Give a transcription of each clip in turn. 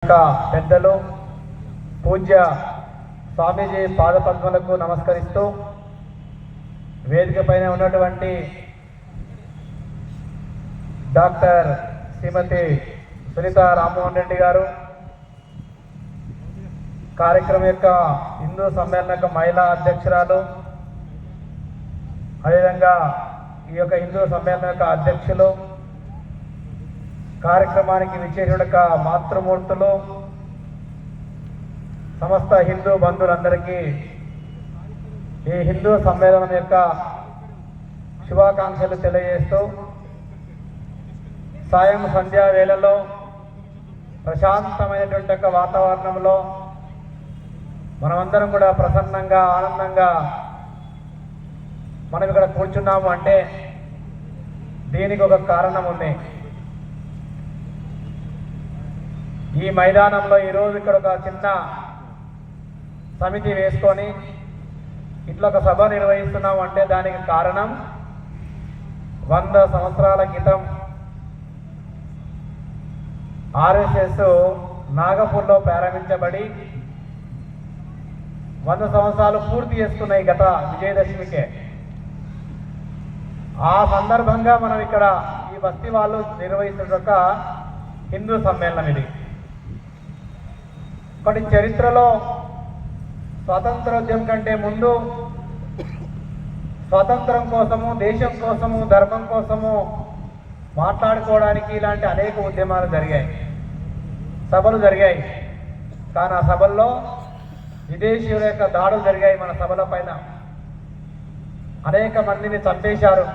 యొక్క పెద్దలు పూజ్య స్వామీజీ పాదపద్మలకు నమస్కరిస్తూ వేదిక పైన ఉన్నటువంటి డాక్టర్ శ్రీమతి సునీత రామ్మోహన్ రెడ్డి గారు, కార్యక్రమం యొక్క హిందూ సమ్మేళన యొక్క మహిళా అధ్యక్షురాలు, అదేవిధంగా ఈ యొక్క హిందూ సమ్మేళన యొక్క అధ్యక్షులు, కార్యక్రమానికి విచ్చేసిన మాతృమూర్తులు, సమస్త హిందూ బంధువులందరికీ ఈ హిందూ సమ్మేళనం యొక్క శుభాకాంక్షలు తెలియజేస్తూ సాయం సంధ్యా వేళలో ప్రశాంతమైనటువంటి యొక్క వాతావరణంలో మనమందరం కూడా ప్రసన్నంగా ఆనందంగా మనం ఇక్కడ కూర్చున్నాము అంటే దీనికి ఒక కారణం ఉంది. ఈ మైదానంలో ఈరోజు ఇక్కడ ఒక చిన్న సమితి వేసుకొని ఇట్లా ఒక సభ నిర్వహిస్తున్నాము అంటే దానికి కారణం 100 సంవత్సరాల క్రితం ఆర్ఎస్ఎస్ నాగపూర్లో ప్రారంభించబడి 100 సంవత్సరాలు పూర్తి చేసుకున్నాయి గత విజయదశమికే. ఆ సందర్భంగా మనం ఇక్కడ ఈ బస్తీ వాళ్ళు నిర్వహిస్తున్న హిందూ సమ్మేళనం ఇది. ఒకటి చరిత్రలో స్వాతంత్రోద్యమం కంటే ముందు స్వాతంత్రం కోసము, దేశం కోసము, ధర్మం కోసము మాట్లాడుకోవడానికి ఇలాంటి అనేక ఉద్యమాలు జరిగాయి, సభలు జరిగాయి. కానీ ఆ సభల్లో విదేశీయుల యొక్క దాడులు జరిగాయి. మన సభల పైన అనేక మందిని చంపేశారు.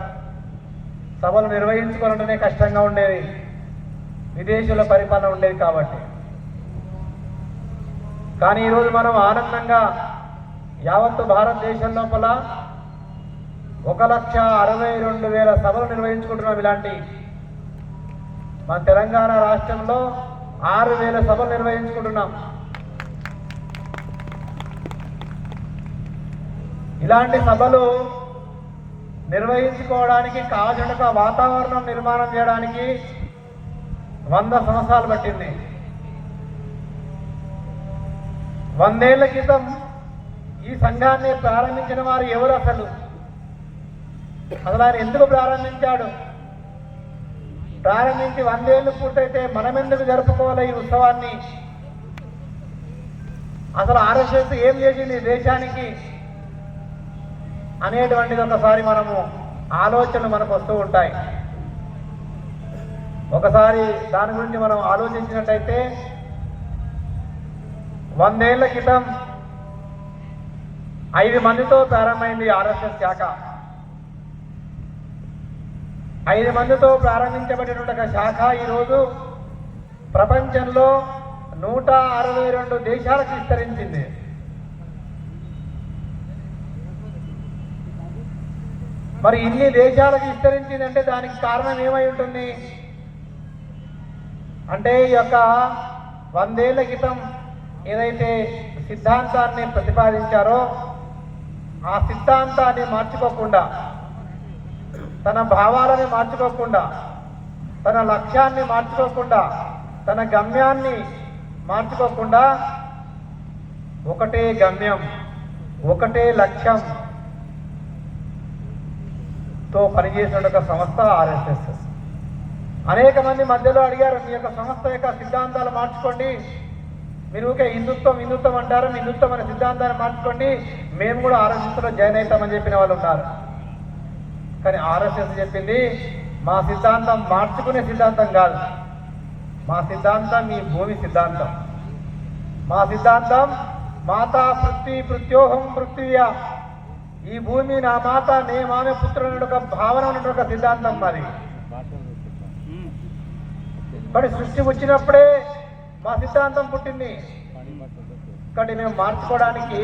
సభలు నిర్వహించుకోవాలంటేనే కష్టంగా ఉండేది, విదేశీయుల పరిపాలన ఉండేది కాబట్టి. కానీ ఈరోజు మనం ఆనందంగా యావత్తు భారతదేశం లోపల 1,62,000 సభలు నిర్వహించుకుంటున్నాం. ఇలాంటి మన తెలంగాణ రాష్ట్రంలో 6,000 సభలు నిర్వహించుకుంటున్నాం. ఇలాంటి సభలు నిర్వహించుకోవడానికి కావాల్సిన వాతావరణం నిర్మాణం చేయడానికి 100 సంవత్సరాలు పట్టింది. 100 ఏళ్ల క్రితం ఈ సంఘాన్ని ప్రారంభించిన వారు ఎవరు? అసలు ఆయన ఎందుకు ప్రారంభించాడు? ప్రారంభించి 100 ఏళ్ళు పూర్తయితే మనం ఎందుకు జరుపుకోవాలి ఈ ఉత్సవాన్ని? అసలు ఆర్ఎస్ఎస్ ఏం చేసింది దేశానికి అనేటువంటిది ఒకసారి మనము ఆలోచనలు మనకు వస్తూ ఉంటాయి. ఒకసారి దాని గురించి మనం ఆలోచించినట్టయితే 100 ఏళ్ల క్రితం 5 మందితో ప్రారంభమైంది ఆర్ఎస్ఎస్ శాఖ. 5 మందితో ప్రారంభించబడినటువంటి ఒక శాఖ ఈరోజు ప్రపంచంలో 162 దేశాలకు విస్తరించింది. మరి ఇన్ని దేశాలకు విస్తరించిందంటే దానికి కారణం ఏమై ఉంటుంది అంటే ఈ యొక్క 100 ఏళ్ల క్రితం ఏదైతే సిద్ధాంతాన్ని ప్రతిపాదించారో ఆ సిద్ధాంతాన్ని మార్చుకోకుండా, తన భావాలని మార్చుకోకుండా, తన లక్ష్యాన్ని మార్చుకోకుండా, తన గమ్యాన్ని మార్చుకోకుండా ఒకటే గమ్యం, ఒకటే లక్ష్యంతో పనిచేసిన ఒక సంస్థ ఆర్ఎస్ఎస్. అనేక మంది మధ్యలో అడిగారు, మీ యొక్క సంస్థ యొక్క సిద్ధాంతాలు మార్చుకోండి, మీరు ఊకే హిందుత్వం అంటారు, హిందుత్వం అనే సిద్ధాంతాన్ని మార్చుకోండి, మేము కూడా ఆర్ఎస్ఎస్లో జాయిన్ అవుతామని చెప్పిన వాళ్ళు ఉన్నారు. కానీ ఆర్ఎస్ఎస్ చెప్పింది మా సిద్ధాంతం మార్చుకునే సిద్ధాంతం కాదు, మా సిద్ధాంతం ఈ భూమి సిద్ధాంతం, మా సిద్ధాంతం మాతా పృథ్వీ పృథ్యోహం పృథ్వీయ, ఈ భూమి నా మాత నే మామె పుత్రుడు ఒక భావన ఉన్న ఒక సిద్ధాంతం మాది. కానీ సృష్టి వచ్చినప్పుడే మా సిద్ధాంతం పుట్టింది, కానీ మేము మార్చుకోవడానికి